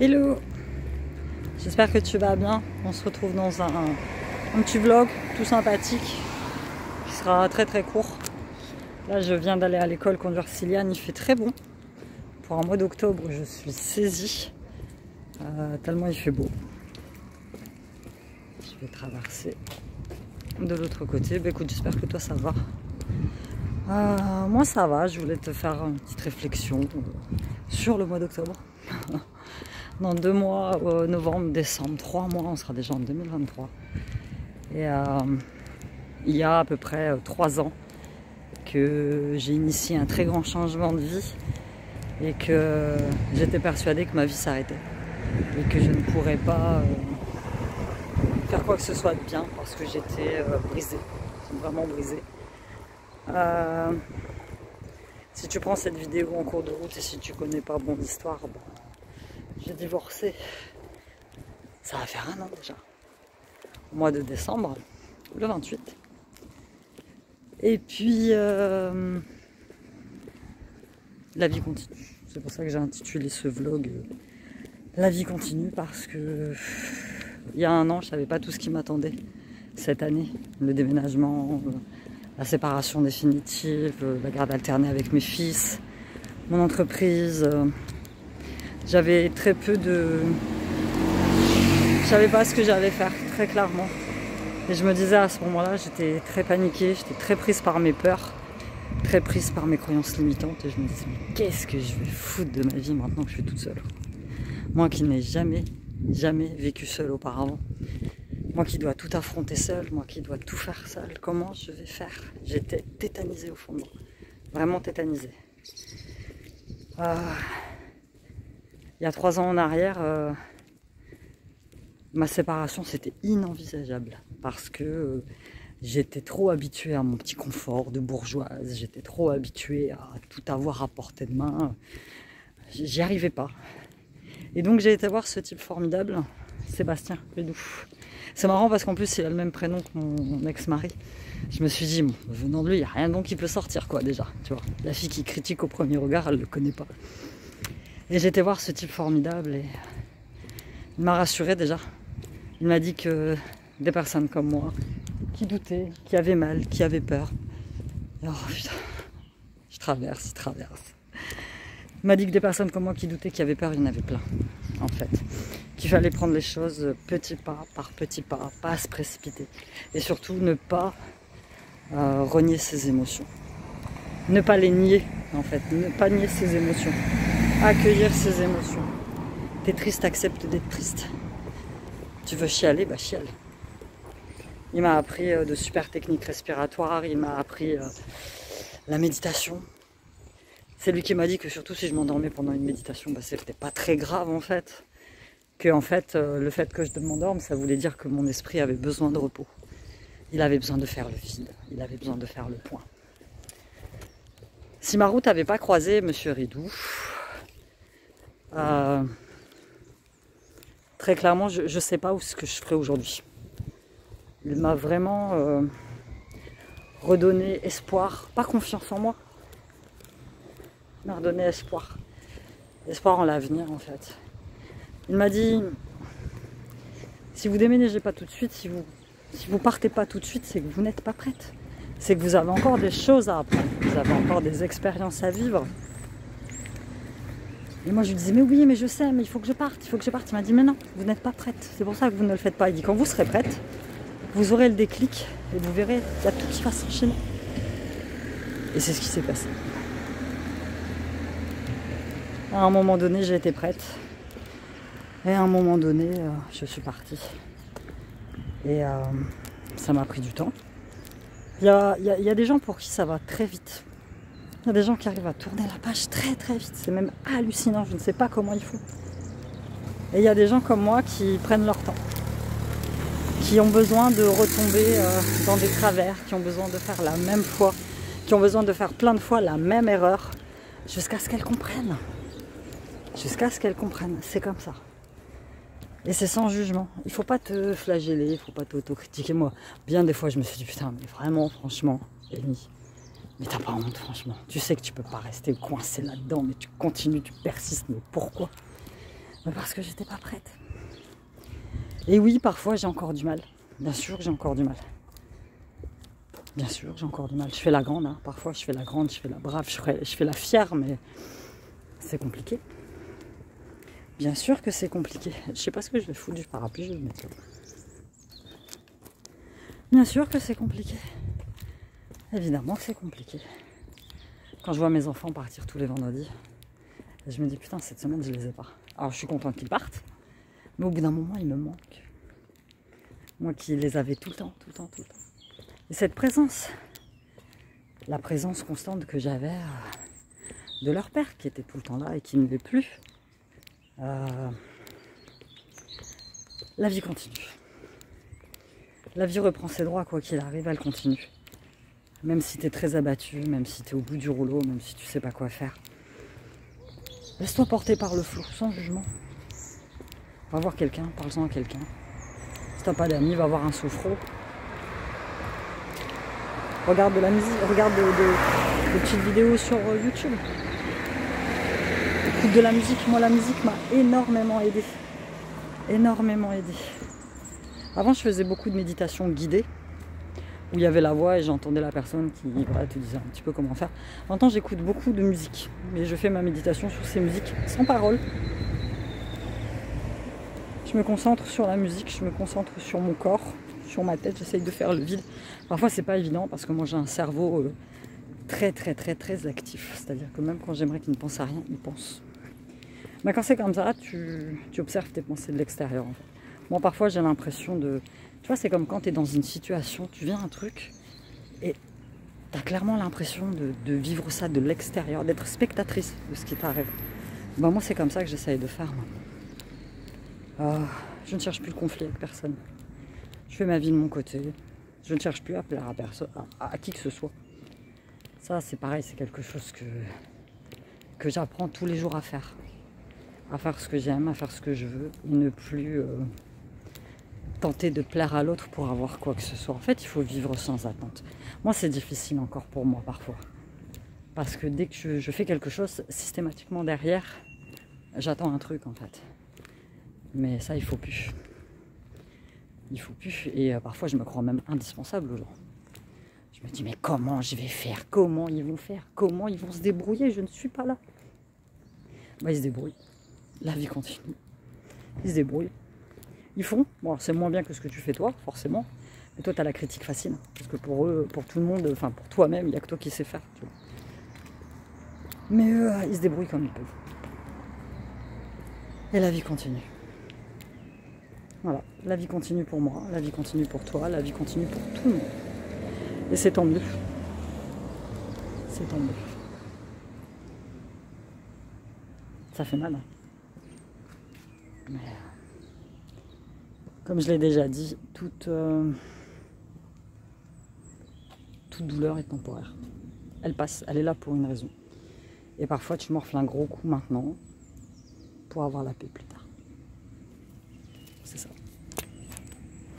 Hello, j'espère que tu vas bien. On se retrouve dans un petit vlog tout sympathique qui sera très très court. Là je viens d'aller à l'école conduire Ciliane, il fait très bon. Pour un mois d'octobre je suis saisie, tellement il fait beau. Je vais traverser de l'autre côté. Bah, écoute, j'espère que toi ça va. Moi ça va, je voulais te faire une petite réflexion sur le mois d'octobre. Dans 2 mois, novembre, décembre, 3 mois, on sera déjà en 2023. Et il y a à peu près 3 ans que j'ai initié un très grand changement de vie et que j'étais persuadée que ma vie s'arrêtait et que je ne pourrais pas faire quoi que ce soit de bien parce que j'étais brisée, vraiment brisée. Si tu prends cette vidéo en cours de route et si tu connais pas mon histoire, bah, j'ai divorcé, ça va faire 1 an déjà, au mois de décembre, le 28. Et puis, la vie continue. C'est pour ça que j'ai intitulé ce vlog La vie continue, parce que il y a 1 an, je savais pas tout ce qui m'attendait cette année. Le déménagement, la séparation définitive, la garde alternée avec mes fils, mon entreprise. J'avais très peu de... Je savais pas ce que j'allais faire, très clairement. Et je me disais à ce moment-là, j'étais très paniquée, j'étais très prise par mes peurs, très prise par mes croyances limitantes. Et je me disais, mais qu'est-ce que je vais foutre de ma vie maintenant que je suis toute seule? Moi qui n'ai jamais vécu seule auparavant. Moi qui dois tout affronter seule, moi qui dois tout faire seule. Comment je vais faire? J'étais tétanisée au fond de moi. Vraiment tétanisée. Il y a 3 ans en arrière, ma séparation c'était inenvisageable parce que j'étais trop habituée à mon petit confort de bourgeoise, j'étais trop habituée à tout avoir à portée de main, j'y arrivais pas. Et donc j'ai été voir ce type formidable, Sébastien Ledoux. C'est marrant parce qu'en plus il a le même prénom que mon ex-mari. Je me suis dit, bon, venant de lui, il n'y a rien de bon qui peut sortir quoi déjà, tu vois. La fille qui critique au premier regard, elle le connaît pas. Et j'ai été voir ce type formidable et il m'a rassurée déjà. Il m'a dit que des personnes comme moi, qui doutaient, qui avaient mal, qui avaient peur. Oh putain, il traverse. Il m'a dit que des personnes comme moi qui doutaient, qui avaient peur, il y en avait plein, en fait. Qu'il fallait prendre les choses petit pas par petit pas, pas se précipiter. Et surtout ne pas renier ses émotions. Ne pas les nier, en fait. Ne pas nier ses émotions. Accueillir ses émotions. T'es triste, accepte d'être triste. Tu veux chialer, bah chiale. Il m'a appris de super techniques respiratoires, il m'a appris la méditation. C'est lui qui m'a dit que surtout si je m'endormais pendant une méditation, bah c'était pas très grave en fait. Que en fait, le fait que je m'endorme, ça voulait dire que mon esprit avait besoin de repos. Il avait besoin de faire le vide, il avait besoin de faire le point. Si ma route n'avait pas croisé Monsieur Ledoux, très clairement, je ne sais pas où ce que je ferais aujourd'hui. Il m'a vraiment redonné espoir, pas confiance en moi. Il m'a redonné espoir. Espoir en l'avenir en fait. Il m'a dit, si vous déménagez pas tout de suite, si vous partez pas tout de suite, c'est que vous n'êtes pas prête. C'est que vous avez encore des choses à apprendre. Vous avez encore des expériences à vivre. Et moi je lui disais, mais oui, mais je sais, mais il faut que je parte, il faut que je parte. Il m'a dit, mais non, vous n'êtes pas prête. C'est pour ça que vous ne le faites pas. Il dit, quand vous serez prête, vous aurez le déclic et vous verrez, il y a tout qui va s'enchaîner. Et c'est ce qui s'est passé. À un moment donné, j'ai été prête. Et à un moment donné, je suis partie. Et ça m'a pris du temps. Il y a des gens pour qui ça va très vite. Il y a des gens qui arrivent à tourner la page très très vite. C'est même hallucinant, je ne sais pas comment ils font. Et il y a des gens comme moi qui prennent leur temps. Qui ont besoin de retomber dans des travers, qui ont besoin de faire la même fois, qui ont besoin de faire plein de fois la même erreur, jusqu'à ce qu'elles comprennent. Jusqu'à ce qu'elles comprennent, c'est comme ça. Et c'est sans jugement. Il ne faut pas te flageller, il ne faut pas t'autocritiquer. Moi, bien des fois, je me suis dit, putain, mais vraiment, franchement, Amy, mais t'as pas honte, franchement. Tu sais que tu peux pas rester coincé là-dedans, mais tu continues, tu persistes, mais pourquoi? Parce que j'étais pas prête. Et oui, parfois j'ai encore du mal. Bien sûr que j'ai encore du mal. Bien sûr, j'ai encore du mal. Je fais la grande, hein. Parfois je fais la grande, je fais la brave, je fais la fière, mais c'est compliqué. Bien sûr que c'est compliqué. Je sais pas ce que je vais foutre du parapluie, je vais le mettre là. Bien sûr que c'est compliqué. Évidemment que c'est compliqué. Quand je vois mes enfants partir tous les vendredis, je me dis putain, cette semaine je les ai pas. Alors je suis contente qu'ils partent, mais au bout d'un moment ils me manquent. Moi qui les avais tout le temps. Et cette présence, la présence constante que j'avais de leur père qui était tout le temps là et qui ne l'est plus, la vie continue. La vie reprend ses droits, quoi qu'il arrive, elle continue. Même si tu es très abattu, même si tu es au bout du rouleau, même si tu sais pas quoi faire. Laisse-toi porter par le flot, sans jugement. Va voir quelqu'un, parle-en à quelqu'un. Si t'as pas d'amis, va voir un sophro. Regarde de la musique, regarde des petites vidéos sur YouTube. Écoute de la musique. Moi, la musique m'a énormément aidé. Énormément aidé. Avant, je faisais beaucoup de méditation guidée, où il y avait la voix et j'entendais la personne qui te disait un petit peu comment faire. Maintenant, j'écoute beaucoup de musique, mais je fais ma méditation sur ces musiques sans parole. Je me concentre sur la musique, je me concentre sur mon corps, sur ma tête, j'essaye de faire le vide. Parfois, c'est pas évident parce que moi, j'ai un cerveau très actif. C'est-à-dire que même quand j'aimerais qu'il ne pense à rien, il pense. Mais quand c'est comme ça, tu observes tes pensées de l'extérieur. En fait. Moi, parfois, j'ai l'impression de... Tu vois, c'est comme quand tu es dans une situation, tu vis un truc et tu as clairement l'impression de vivre ça de l'extérieur, d'être spectatrice de ce qui t'arrive. Ben, moi, c'est comme ça que j'essaye de faire. Je ne cherche plus le conflit avec personne. Je fais ma vie de mon côté. Je ne cherche plus à plaire à personne, à qui que ce soit. Ça, c'est pareil, c'est quelque chose que j'apprends tous les jours à faire. À faire ce que j'aime, à faire ce que je veux, et ne plus tenter de plaire à l'autre pour avoir quoi que ce soit. En fait, il faut vivre sans attente. Moi, c'est difficile encore pour moi parfois. Parce que dès que je fais quelque chose, systématiquement derrière, j'attends un truc en fait. Mais ça, il faut plus. Il faut plus. Et parfois, je me crois même indispensable aux gens. Je me dis, mais comment je vais faire? Comment ils vont faire? Comment ils vont se débrouiller? Je ne suis pas là. Bah, ils se débrouillent. La vie continue. Ils se débrouillent. Ils font. Bon, c'est moins bien que ce que tu fais toi, forcément. Mais toi, tu as la critique facile. Parce que pour eux, pour tout le monde, enfin pour toi-même, il n'y a que toi qui sais faire. Tu vois. Mais eux, ils se débrouillent comme ils peuvent. Et la vie continue. Voilà, la vie continue pour moi, la vie continue pour toi, la vie continue pour tout le monde. Et c'est tant mieux. C'est tant mieux. Ça fait mal, hein. Mais, comme je l'ai déjà dit, toute douleur est temporaire. Elle passe, elle est là pour une raison. Et parfois, tu morfles un gros coup maintenant pour avoir la paix plus tard. C'est ça.